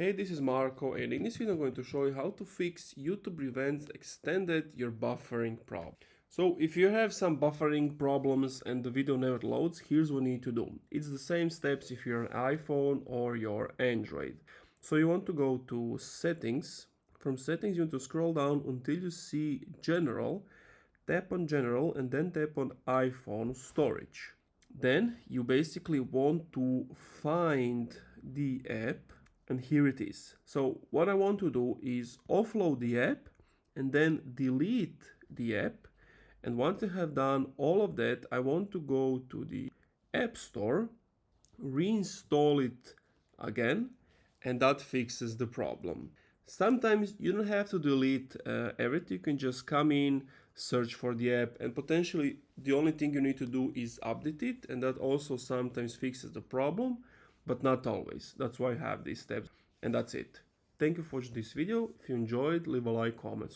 Hey, this is Marco, and in this video I'm going to show you how to fix YouTube Revanced extended your buffering problem. So if you have some buffering problems and the video never loads, here's what you need to do. It's the same steps if you're an iPhone or your Android. So you want to go to Settings. From Settings you want to scroll down until you see General. Tap on General and then tap on iPhone Storage. Then you basically want to find the app. And here it is. So what I want to do is offload the app and then delete the app. And once I have done all of that, I want to go to the App Store, reinstall it again, and that fixes the problem. Sometimes you don't have to delete everything. You can just come in, search for the app, and potentially the only thing you need to do is update it, and that also sometimes fixes the problem, but not always. That's why I have these steps, and that's it. Thank you for watching this video. If you enjoyed, leave a like, comment.